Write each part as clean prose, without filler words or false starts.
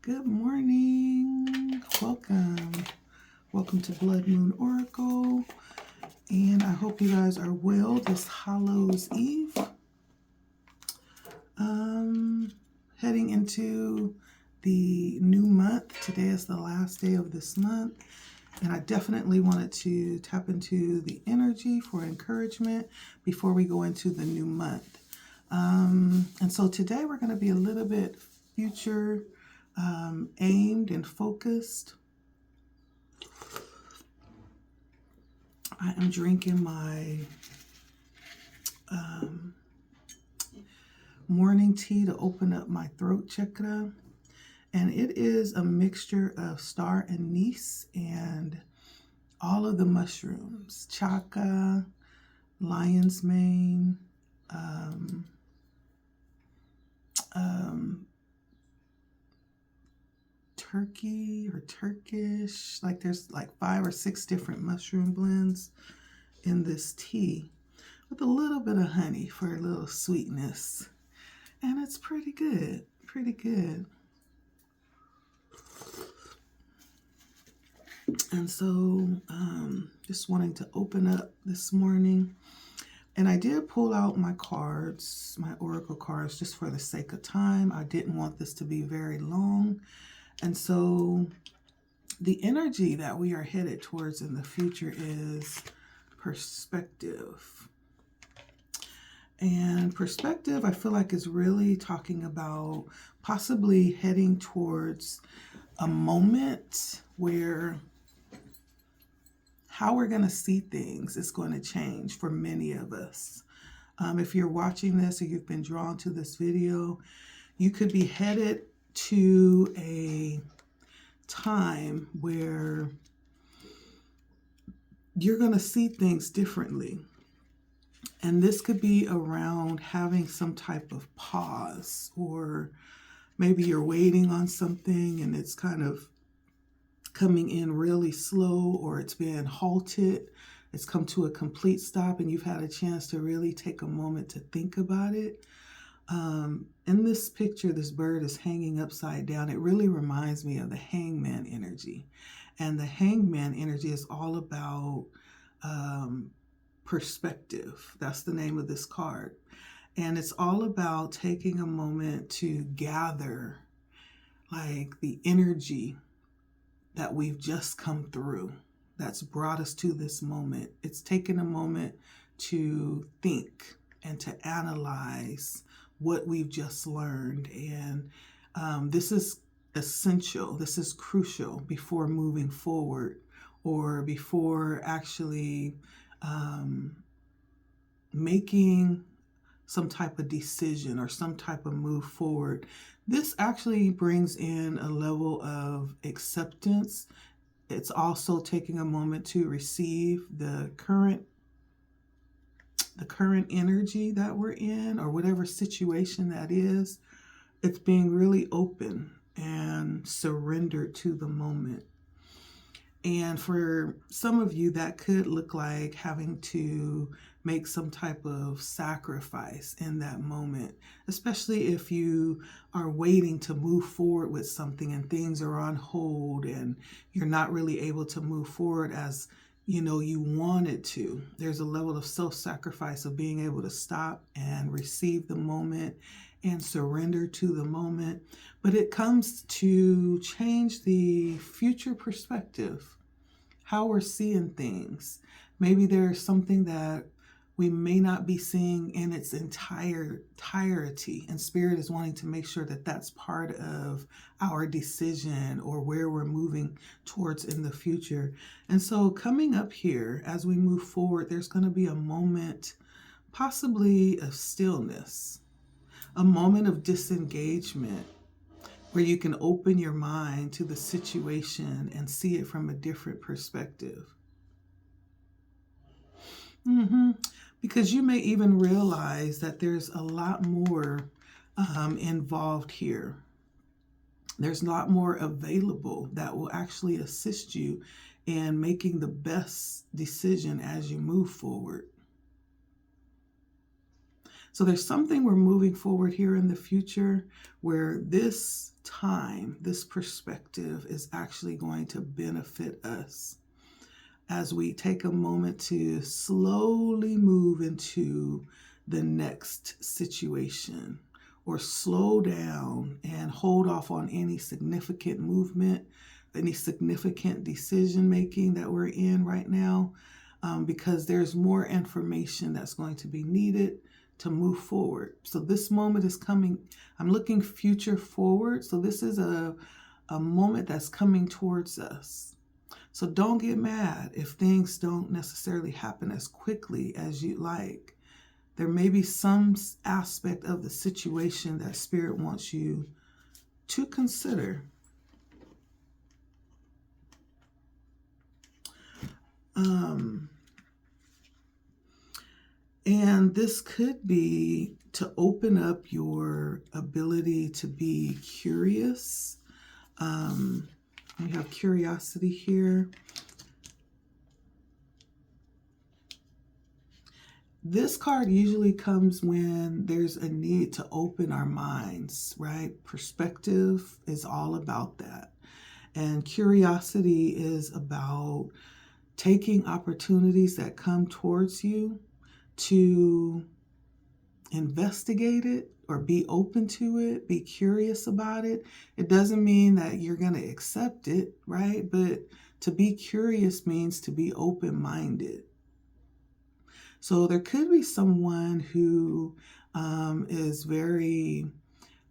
Good morning. Welcome to Blood Moon Oracle. And I hope you guys are well this Hallows Eve. Heading into the new month. Today is the last day of this month. And I definitely wanted to tap into the energy for encouragement before we go into the new month. And so today we're going to be a little bit future aimed and focused. I am drinking my morning tea to open up my throat chakra. And it is a mixture of star anise and all of the mushrooms, chaga, lion's mane, turkey or Turkish, like there's like 5 or 6 different mushroom blends in this tea with a little bit of honey for a little sweetness. And it's pretty good, pretty good. And so just wanting to open up this morning. And I did pull out my cards, my oracle cards, just for the sake of time. I didn't want this to be very long. And so the energy that we are headed towards in the future is perspective. And perspective, I feel like, is really talking about possibly heading towards a moment where how we're going to see things is going to change for many of us. If you're watching this or you've been drawn to this video, you could be headed to a time where you're going to see things differently. And this could be around having some type of pause, or maybe you're waiting on something and it's kind of coming in really slow, or it's been halted. It's come to a complete stop and you've had a chance to really take a moment to think about it. In this picture, this bird is hanging upside down. It really reminds me of the hangman energy. And the hangman energy is all about perspective. That's the name of this card. And it's all about taking a moment to gather like the energy that we've just come through that's brought us to this moment. It's taken a moment to think and to analyze what we've just learned. And this is essential. This is crucial before moving forward, or before actually making some type of decision or some type of move forward. This actually brings in a level of acceptance. It's also taking a moment to receive the current energy that we're in, or whatever situation that is. It's being really open and surrendered to the moment. And for some of you, that could look like having to make some type of sacrifice in that moment, especially if you are waiting to move forward with something and things are on hold and you're not really able to move forward as you wanted to. There's a level of self-sacrifice of being able to stop and receive the moment and surrender to the moment. But it comes to change the future perspective, how we're seeing things. Maybe there's something that we may not be seeing in its entirety, and Spirit is wanting to make sure that that's part of our decision or where we're moving towards in the future. And so coming up here as we move forward, there's going to be a moment possibly of stillness, a moment of disengagement, where you can open your mind to the situation and see it from a different perspective. Because you may even realize that there's a lot more involved here. There's a lot more available that will actually assist you in making the best decision as you move forward. So there's something we're moving forward here in the future where this time, this perspective is actually going to benefit us as we take a moment to slowly move into the next situation, or slow down and hold off on any significant movement, any significant decision making that we're in right now, because there's more information that's going to be needed to move forward. So this moment is coming. I'm looking future forward. So this is a moment that's coming towards us. So don't get mad if things don't necessarily happen as quickly as you'd like. There may be some aspect of the situation that Spirit wants you to consider. And this could be to open up your ability to be curious. We have curiosity here. This card usually comes when there's a need to open our minds, right? Perspective is all about that. And curiosity is about taking opportunities that come towards you to investigate it or be open to it, be curious about it. It doesn't mean that you're going to accept it, right? But to be curious means to be open-minded. So there could be someone who is very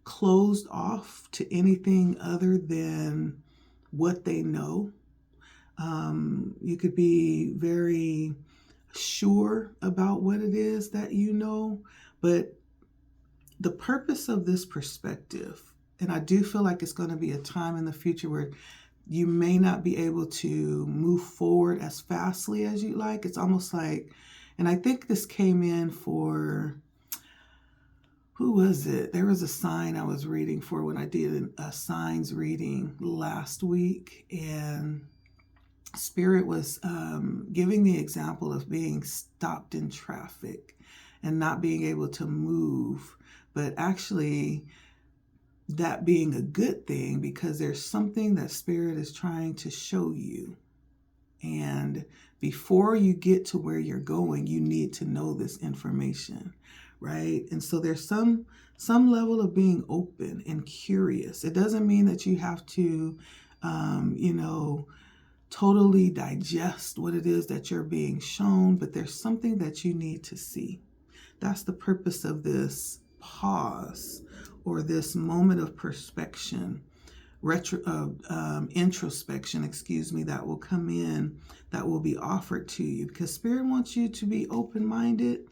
closed off to anything other than what they know. You could be very sure about what it is that you know, but the purpose of this perspective, and I do feel like it's going to be a time in the future where you may not be able to move forward as fastly as you'd like. It's almost like, and I think this came in for, who was it? There was a sign I was reading for when I did a signs reading last week, and Spirit was giving the example of being stopped in traffic and not being able to move, but actually that being a good thing because there's something that Spirit is trying to show you. And before you get to where you're going, you need to know this information, right? And so there's some level of being open and curious. It doesn't mean that you have to, totally digest what it is that you're being shown, but there's something that you need to see. That's the purpose of this pause or this moment of introspection, that will come in, that will be offered to you, because Spirit wants you to be open-minded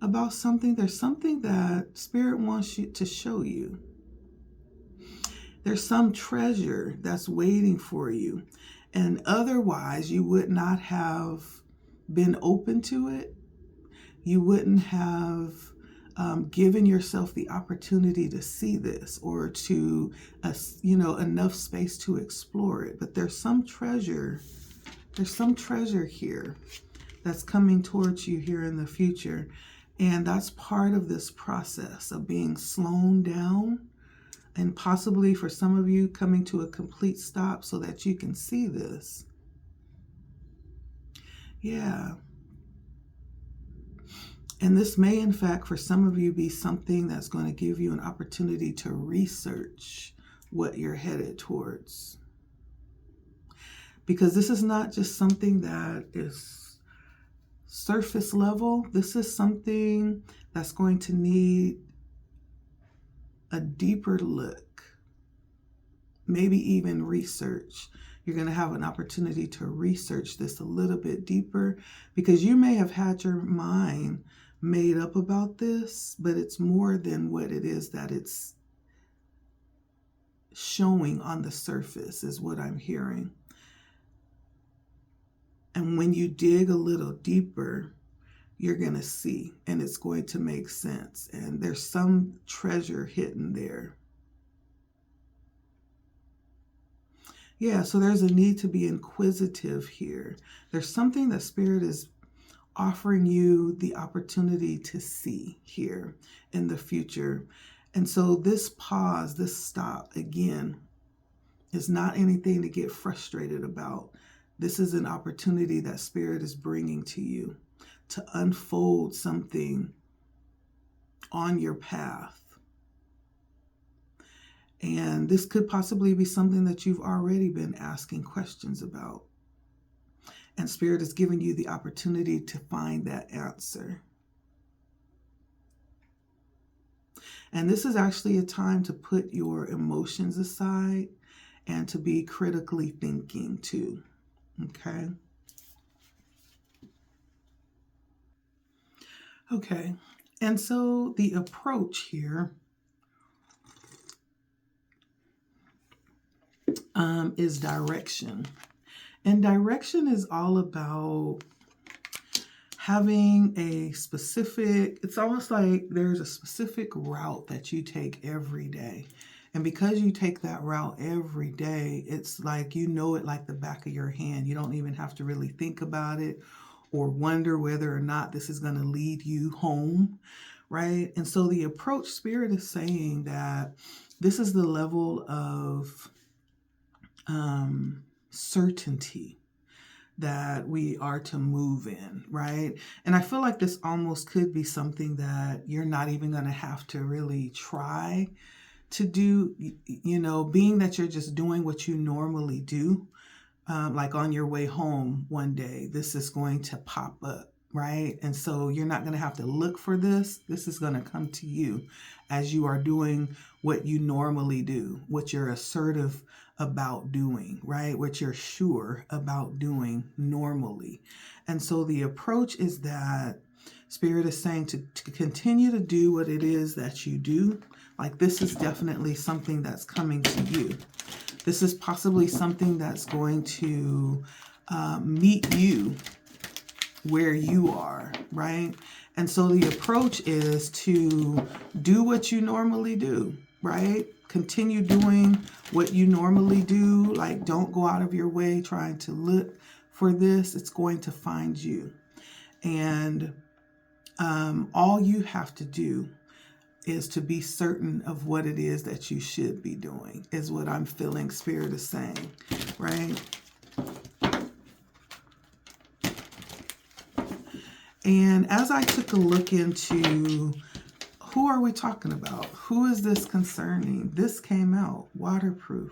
about something. There's something that Spirit wants you to show you. There's some treasure that's waiting for you. And otherwise, you would not have been open to it. You wouldn't have given yourself the opportunity to see this or to, enough space to explore it. But there's some treasure here that's coming towards you here in the future. And that's part of this process of being slowed down, and possibly for some of you coming to a complete stop so that you can see this. Yeah. And this may, in fact, for some of you be something that's going to give you an opportunity to research what you're headed towards. Because this is not just something that is surface level. This is something that's going to need a deeper look, maybe even research. You're going to have an opportunity to research this a little bit deeper, because you may have had your mind made up about this, but it's more than what it is that it's showing on the surface, is what I'm hearing. And when you dig a little deeper, you're going to see, and it's going to make sense. And there's some treasure hidden there. Yeah, so there's a need to be inquisitive here. There's something that Spirit is offering you the opportunity to see here in the future. And so this pause, this stop, again, is not anything to get frustrated about. This is an opportunity that Spirit is bringing to you to unfold something on your path. And this could possibly be something that you've already been asking questions about. And Spirit is giving you the opportunity to find that answer. And this is actually a time to put your emotions aside and to be critically thinking too. Okay? Okay. And so the approach here is direction. And direction is all about having a specific, it's almost like there's a specific route that you take every day. And because you take that route every day, it's like you know it like the back of your hand. You don't even have to really think about it or wonder whether or not this is going to lead you home, right? And so the approach, Spirit is saying that this is the level of certainty that we are to move in, right? And I feel like this almost could be something that you're not even going to have to really try to do, being that you're just doing what you normally do. Like on your way home one day, this is going to pop up, right? And so you're not going to have to look for this. This is going to come to you as you are doing what you normally do, what you're assertive about doing, right? What you're sure about doing normally. And so the approach is that Spirit is saying to continue to do what it is that you do. Like this is definitely something that's coming to you. This is possibly something that's going to meet you where you are, right? And so the approach is to do what you normally do, right? Continue doing what you normally do. Like don't go out of your way trying to look for this. It's going to find you. And all you have to do is to be certain of what it is that you should be doing, is what I'm feeling Spirit is saying, right? And as I took a look into who are we talking about? Who is this concerning? This came out, waterproof.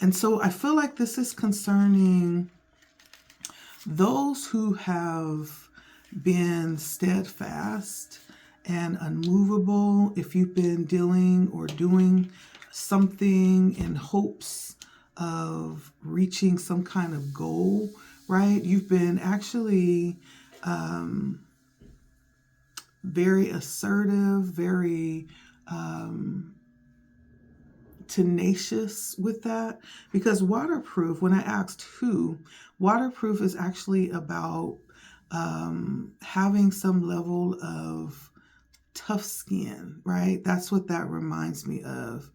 And so I feel like this is concerning those who have been steadfast and unmovable. If you've been dealing or doing something in hopes of reaching some kind of goal, right? You've been actually very assertive, very tenacious with that. Because waterproof, when I asked who, waterproof is actually about having some level of tough skin, right? That's what that reminds me of.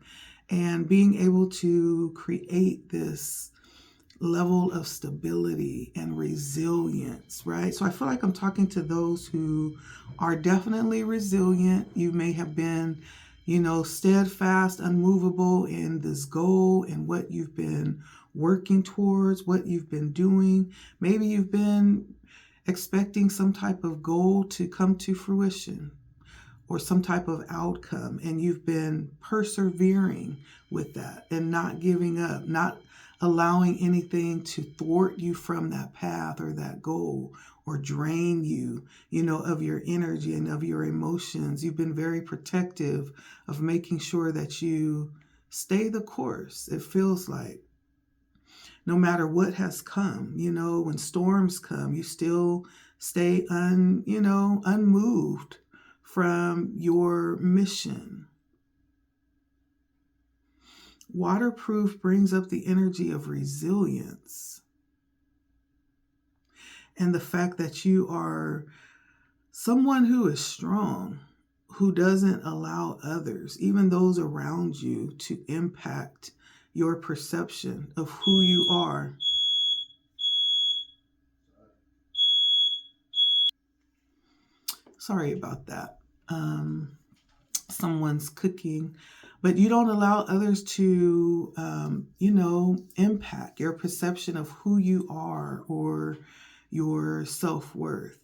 And being able to create this level of stability and resilience, right? So I feel like I'm talking to those who are definitely resilient. You may have been, steadfast, unmovable in this goal and what you've been working towards, what you've been doing. Maybe you've been expecting some type of goal to come to fruition or some type of outcome, and you've been persevering with that and not giving up, not allowing anything to thwart you from that path or that goal or drain you, of your energy and of your emotions. You've been very protective of making sure that you stay the course. It feels like no matter what has come, when storms come, you still stay unmoved from your mission. Waterproof brings up the energy of resilience and the fact that you are someone who is strong, who doesn't allow others, even those around you, to impact your perception of who you are. Sorry about that. Someone's cooking, but you don't allow others to, impact your perception of who you are or your self-worth,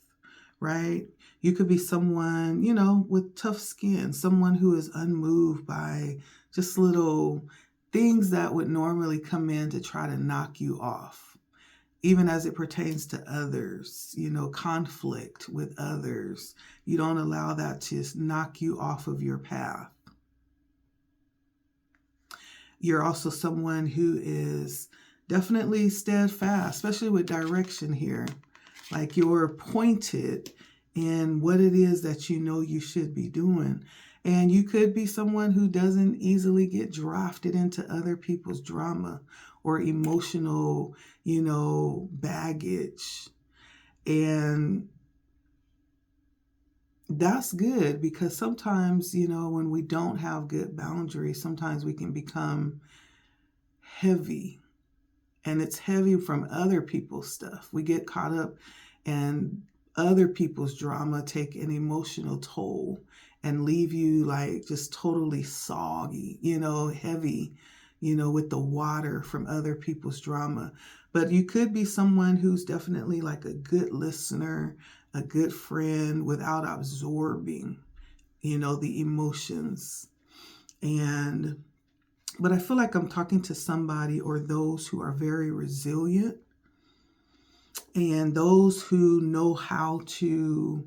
right? You could be someone, with tough skin, someone who is unmoved by just little things that would normally come in to try to knock you off, even as it pertains to others, conflict with others. You don't allow that to knock you off of your path. You're also someone who is definitely steadfast, especially with direction here. Like you're pointed in what it is that you should be doing. And you could be someone who doesn't easily get drafted into other people's drama or emotional, baggage. And that's good, because sometimes, when we don't have good boundaries, sometimes we can become heavy. And it's heavy from other people's stuff. We get caught up and other people's drama take an emotional toll and leave you like just totally soggy, heavy, with the water from other people's drama. But you could be someone who's definitely like a good listener, a good friend without absorbing, the emotions. But I feel like I'm talking to somebody or those who are very resilient and those who know how to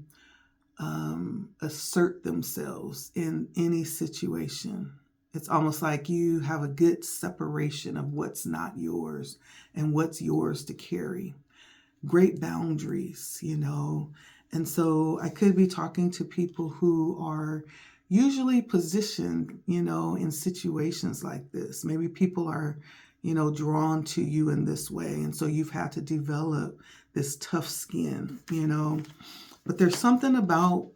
assert themselves in any situation. It's almost like you have a good separation of what's not yours and what's yours to carry. Great boundaries, And so I could be talking to people who are usually positioned, in situations like this. Maybe people are, drawn to you in this way. And so you've had to develop this tough skin, But there's something about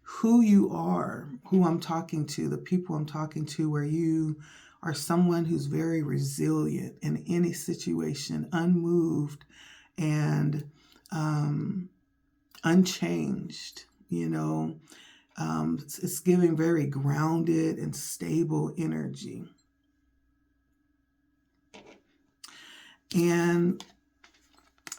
who you are, who I'm talking to, the people I'm talking to, where you are someone who's very resilient in any situation, unmoved and unchanged, It's giving very grounded and stable energy. And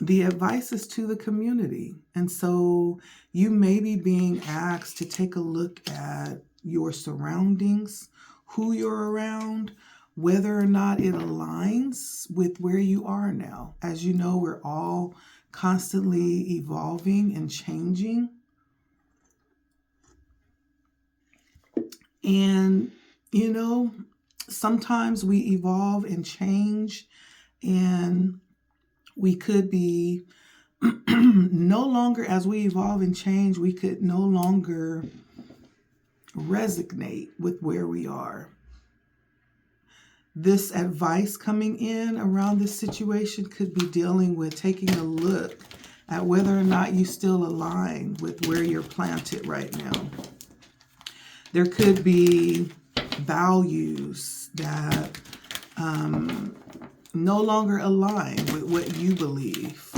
the advice is to the community. And so you may be being asked to take a look at your surroundings, who you're around, whether or not it aligns with where you are now. As you know, we're all constantly evolving and changing. And, sometimes we evolve and change, and we could be no longer, as we evolve and change, we could no longer resonate with where we are. This advice coming in around this situation could be dealing with taking a look at whether or not you still align with where you're planted right now. There could be values that no longer align with what you believe.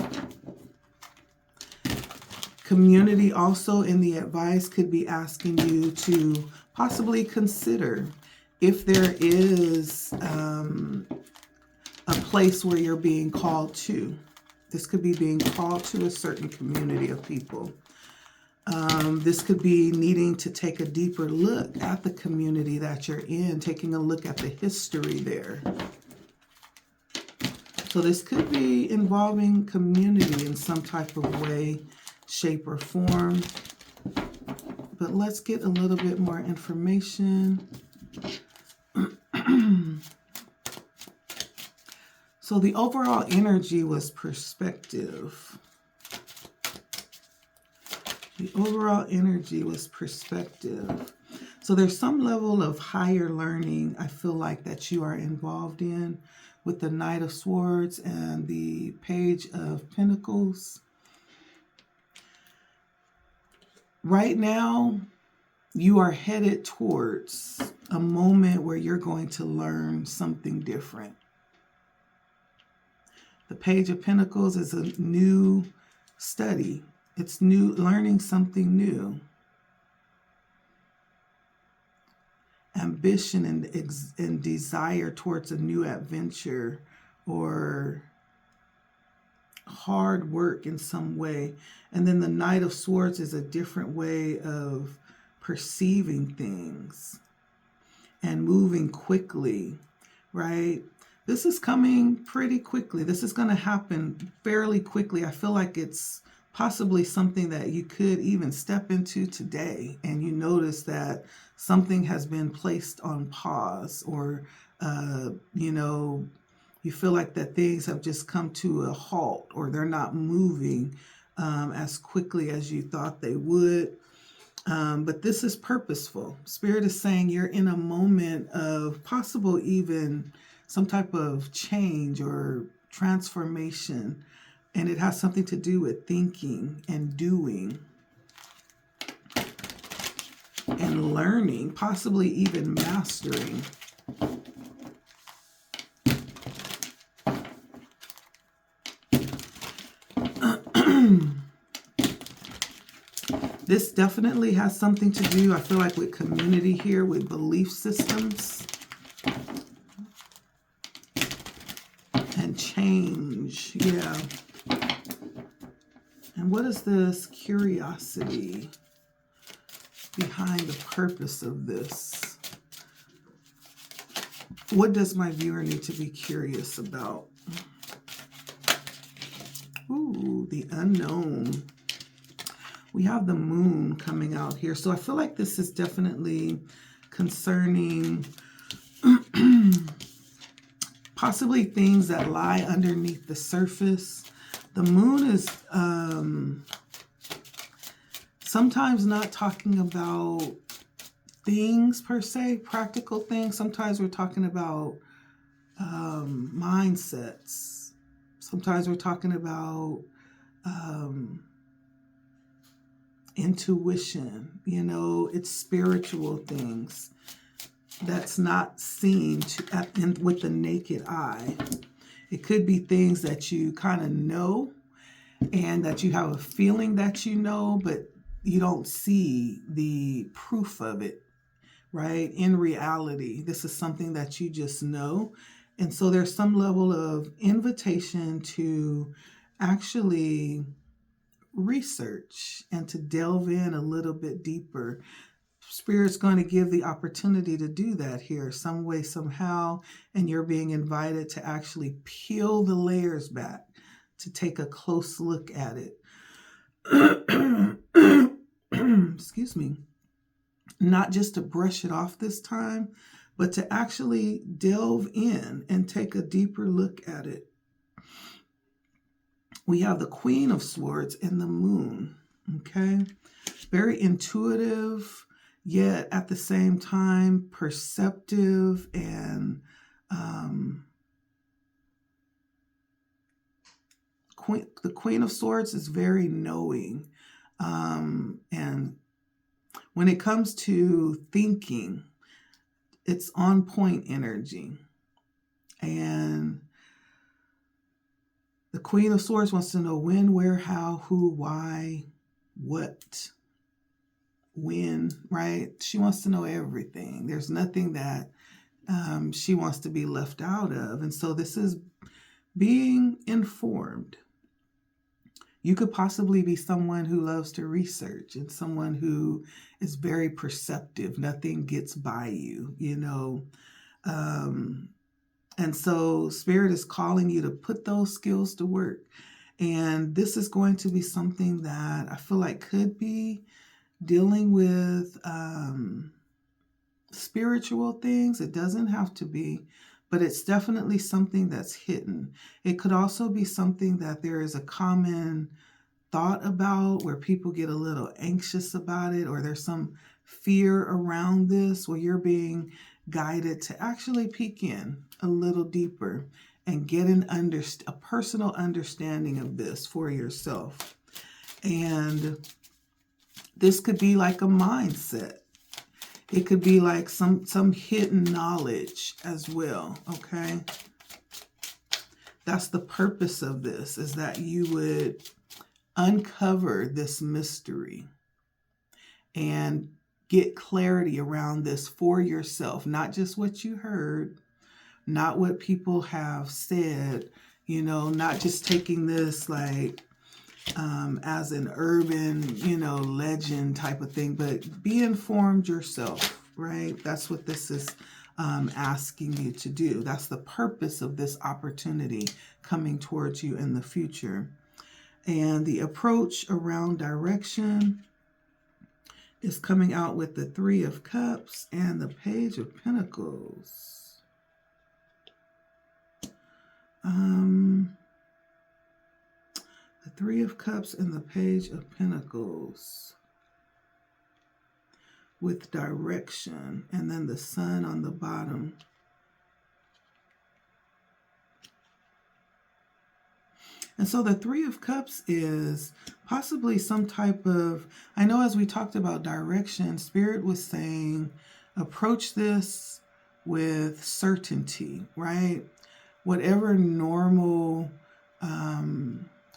Community also in the advice could be asking you to possibly consider if there is a place where you're being called to. This could be being called to a certain community of people. This could be needing to take a deeper look at the community that you're in, taking a look at the history there. So this could be involving community in some type of way, shape, or form. But let's get a little bit more information. So the overall energy was perspective. The overall energy was perspective. So there's some level of higher learning, I feel like, that you are involved in with the Knight of Swords and the Page of Pentacles. Right now, you are headed towards a moment where you're going to learn something different. The Page of Pentacles is a new study. It's new, learning something new. ambition and desire towards a new adventure or hard work in some way. And then the Knight of Swords is a different way of perceiving things and moving quickly, right? This is coming pretty quickly. This is going to happen fairly quickly. I feel like it's possibly something that you could even step into today, and you notice that something has been placed on pause, or, you feel like that things have just come to a halt, or they're not moving as quickly as you thought they would. But this is purposeful. Spirit is saying you're in a moment of possible even some type of change or transformation. And it has something to do with thinking and doing and learning, possibly even mastering. This definitely has something to do, I feel like, with community here, with belief systems and change. Yeah. And what is this curiosity behind the purpose of this? What does my viewer need to be curious about? Ooh, the unknown. We have the moon coming out here. So I feel like this is definitely concerning possibly things that lie underneath the surface. The moon is sometimes not talking about things per se, practical things. Sometimes we're talking about mindsets. Sometimes we're talking about intuition. It's spiritual things that's not seen with the naked eye. It could be things that you kind of know and that you have a feeling that you know, but you don't see the proof of it, right? In reality, this is something that you just know. And so there's some level of invitation to actually research and to delve in a little bit deeper. Spirit's going to give the opportunity to do that here some way, somehow, and you're being invited to actually peel the layers back, to take a close look at it. Excuse me. Not just to brush it off this time, but to actually delve in and take a deeper look at it. We have the Queen of Swords and the Moon, okay? Very intuitive, yet at the same time perceptive, and the Queen of Swords is very knowing. And when it comes to thinking, it's on point energy. And the Queen of Swords wants to know when, where, how, who, why, what, when, right? She wants to know everything. There's nothing that she wants to be left out of. And so this is being informed. You could possibly be someone who loves to research and someone who is very perceptive. Nothing gets by you, And so Spirit is calling you to put those skills to work. And this is going to be something that I feel like could be dealing with spiritual things. It doesn't have to be, but it's definitely something that's hidden. It could also be something that there is a common thought about, where people get a little anxious about it, or there's some fear around this, where you're being guided to actually peek in a little deeper and get a personal understanding of this for yourself. And this could be like a mindset. It could be like some hidden knowledge as well, okay? That's the purpose of this, is that you would uncover this mystery and get clarity around this for yourself, not just what you heard, not what people have said, not just taking this like as an urban, legend type of thing, but be informed yourself, right? That's what this is asking you to do. That's the purpose of this opportunity coming towards you in the future. And the approach around direction is coming out with the Three of Cups and the Page of Pentacles. The Three of Cups and the Page of Pentacles with direction, and then the Sun on the bottom. And so the Three of Cups is possibly some type of, I know as we talked about direction, Spirit was saying, approach this with certainty, right? Whatever normal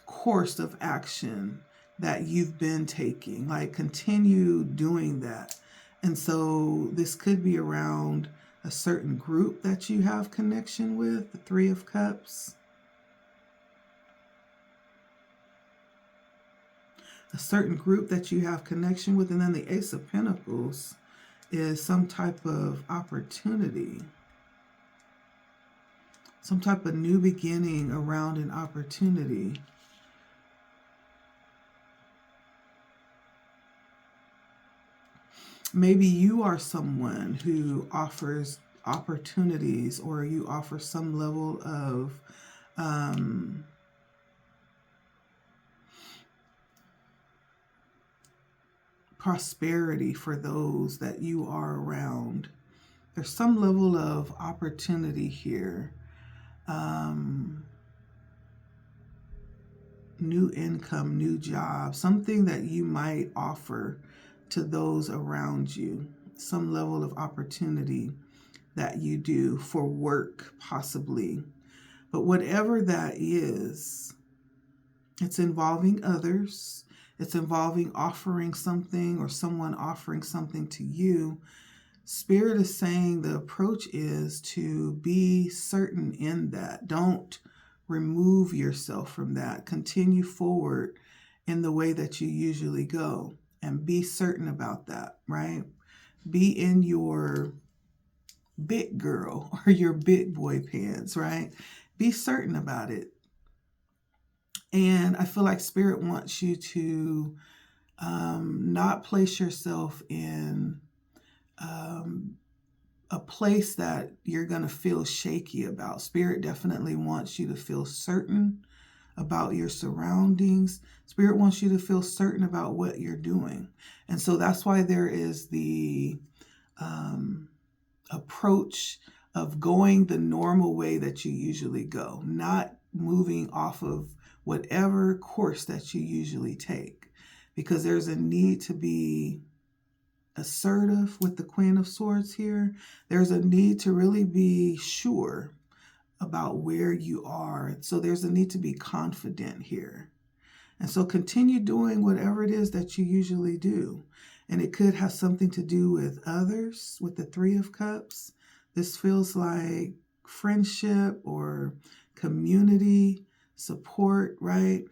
course of action that you've been taking, like continue doing that. And so this could be around a certain group that you have connection with, the Three of Cups. A certain group that you have connection with. And then the Ace of Pentacles is some type of opportunity, some type of new beginning around an opportunity. Maybe you are someone who offers opportunities, or you offer some level of prosperity for those that you are around. There's some level of opportunity here. New income, new job, something that you might offer to those around you. Some level of opportunity that you do for work, possibly. But whatever that is, it's involving others. It's involving offering something or someone offering something to you. Spirit is saying the approach is to be certain in that. Don't remove yourself from that. Continue forward in the way that you usually go and be certain about that, right? Be in your big girl or your big boy pants, right? Be certain about it. And I feel like Spirit wants you to not place yourself in a place that you're going to feel shaky about. Spirit definitely wants you to feel certain about your surroundings. Spirit wants you to feel certain about what you're doing. And so that's why there is the approach of going the normal way that you usually go, not moving off of whatever course that you usually take, because there's a need to be assertive with the Queen of Swords here. There's a need to really be sure about where you are. So there's a need to be confident here. And so continue doing whatever it is that you usually do. And it could have something to do with others, with the Three of Cups. This feels like friendship or community support, right?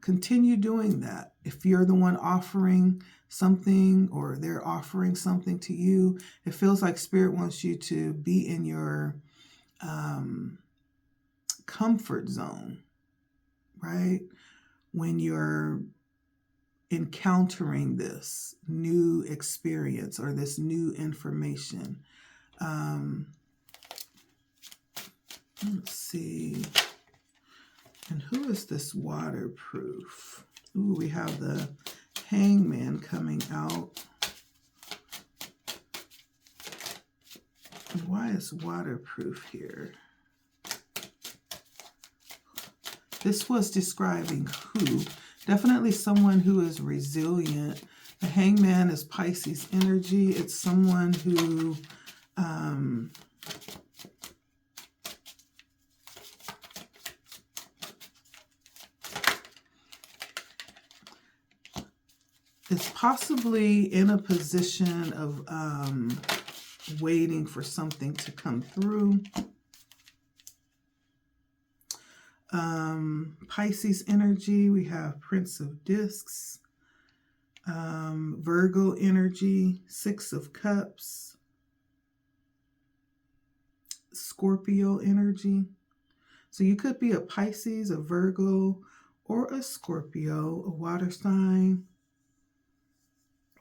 Continue doing that. If you're the one offering something or they're offering something to you, it feels like Spirit wants you to be in your comfort zone, right? When you're encountering this new experience or this new information. Let's see. And who is this waterproof? Ooh, we have the Hangman coming out. And why is waterproof here? This was describing who? Definitely someone who is resilient. The Hangman is Pisces energy. It's someone who is possibly in a position of waiting for something to come through. Pisces energy, we have Prince of Discs. Virgo energy, Six of Cups. Scorpio energy. So you could be a Pisces, a Virgo, or a Scorpio, a water sign,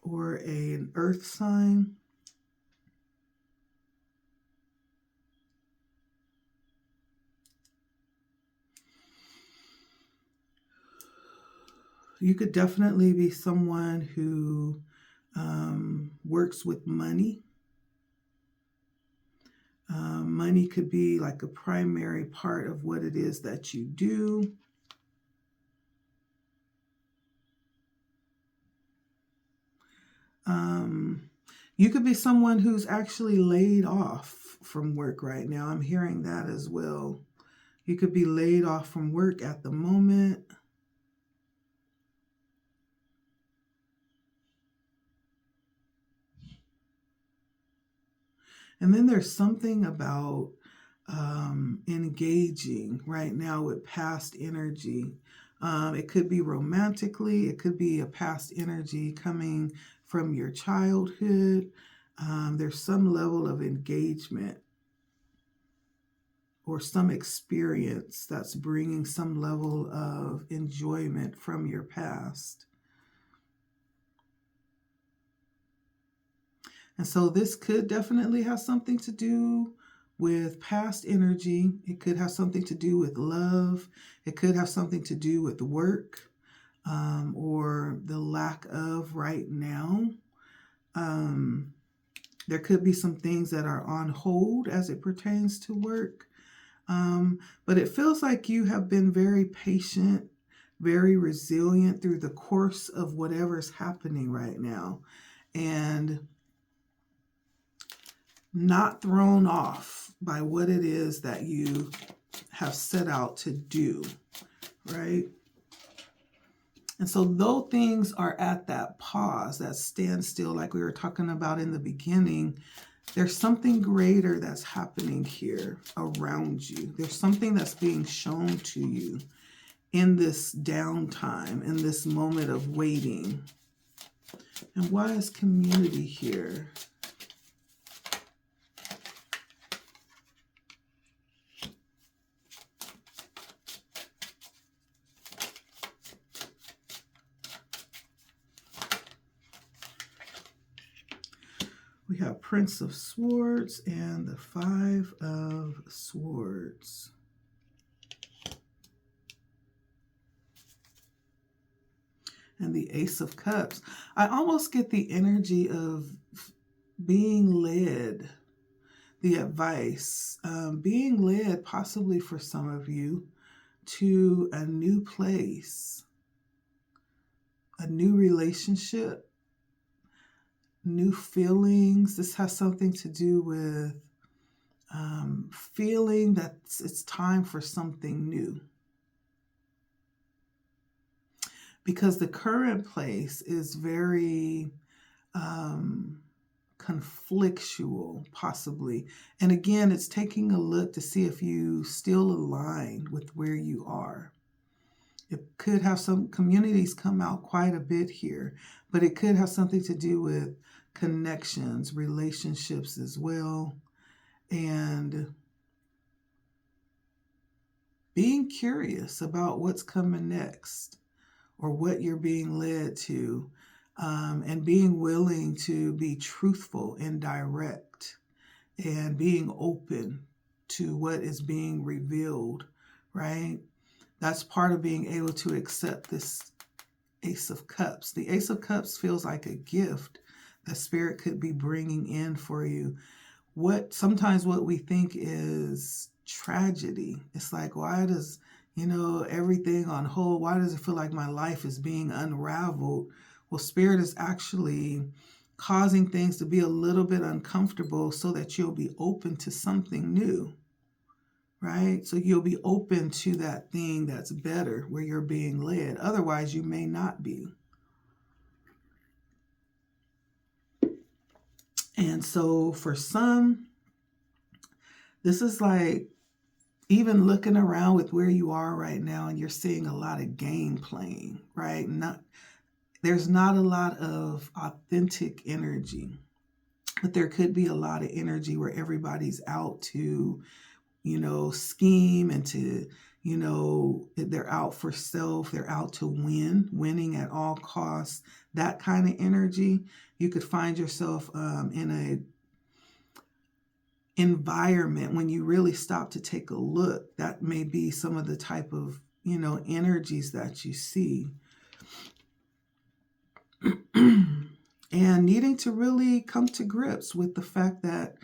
or an earth sign. You could definitely be someone who works with money. Money could be like a primary part of what it is that you do. You could be someone who's actually laid off from work right now. I'm hearing that as well. You could be laid off from work at the moment. And then there's something about engaging right now with past energy. It could be romantically. It could be a past energy coming from your childhood. There's some level of engagement or some experience that's bringing some level of enjoyment from your past. And so this could definitely have something to do with past energy. It could have something to do with love. It could have something to do with work, or the lack of right now. There could be some things that are on hold as it pertains to work. But it feels like you have been very patient, very resilient through the course of whatever's happening right now. And not thrown off by what it is that you have set out to do, right? And so though things are at that pause, that standstill, like we were talking about in the beginning, there's something greater that's happening here around you. There's something that's being shown to you in this downtime, in this moment of waiting. And why is community here? We have Prince of Swords and the Five of Swords. And the Ace of Cups. I almost get the energy of being led, the advice, being led possibly for some of you to a new place, a new relationship, new feelings. This has something to do with feeling that it's time for something new. Because the current place is very conflictual, possibly. And again, it's taking a look to see if you still align with where you are. It could have some communities come out quite a bit here, but it could have something to do with connections, relationships as well, and being curious about what's coming next or what you're being led to, and being willing to be truthful and direct and being open to what is being revealed, right? That's part of being able to accept this Ace of Cups. The Ace of Cups feels like a gift that Spirit could be bringing in for you. Sometimes what we think is tragedy, it's like, why does, everything on hold? Why does it feel like my life is being unraveled? Well, Spirit is actually causing things to be a little bit uncomfortable so that you'll be open to something new, right? So you'll be open to that thing that's better where you're being led. Otherwise, you may not be. And so for some, this is like even looking around with where you are right now, and you're seeing a lot of game playing, right? There's not a lot of authentic energy, but there could be a lot of energy where everybody's out to, scheme and to, they're out for self, they're out to winning at all costs, that kind of energy. You could find yourself in a environment when you really stop to take a look. That may be some of the type of, energies that you see. And needing to really come to grips with the fact that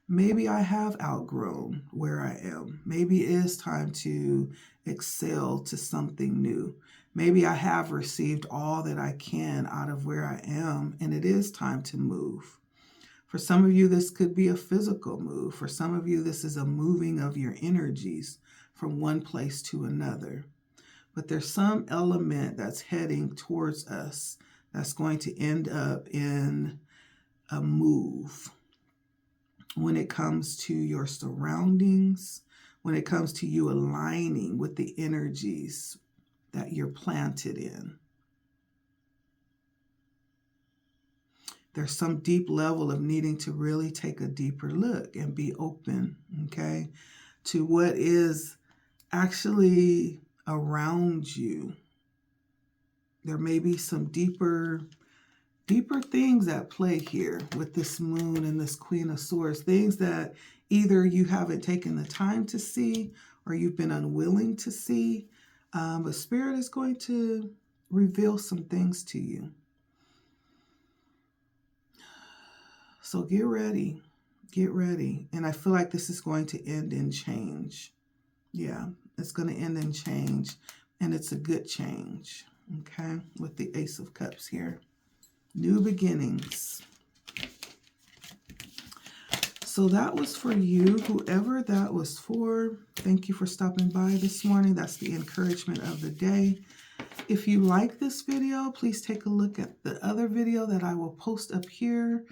maybe I have outgrown where I am. Maybe it is time to excel to something new. Maybe I have received all that I can out of where I am, and it is time to move. For some of you, this could be a physical move. For some of you, this is a moving of your energies from one place to another. But there's some element that's heading towards us that's going to end up in a move when it comes to your surroundings, when it comes to you aligning with the energies that you're planted in. There's some deep level of needing to really take a deeper look and be open, okay, to what is actually around you. There may be some deeper things at play here with this moon and this Queen of Swords, things that either you haven't taken the time to see or you've been unwilling to see, but Spirit is going to reveal some things to you. So get ready. And I feel like this is going to end in change. Yeah, it's going to end in change, and it's a good change, okay, with the Ace of Cups here. New beginnings. So that was for you, whoever that was for. Thank you for stopping by this morning. That's the encouragement of the day. If you like this video, please take a look at the other video that I will post up here.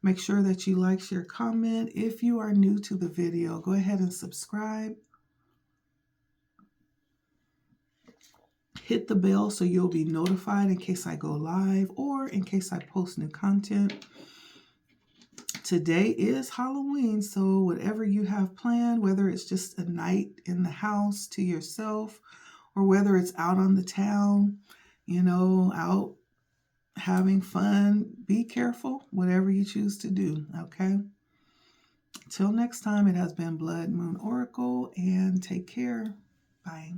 Make sure that you like, share, comment. If you are new to the video, go ahead and subscribe. Hit the bell so you'll be notified in case I go live or in case I post new content. Today is Halloween, so whatever you have planned, whether it's just a night in the house to yourself or whether it's out on the town, out having fun, be careful, whatever you choose to do, okay? Till next time, it has been Blood Moon Oracle, and take care. Bye.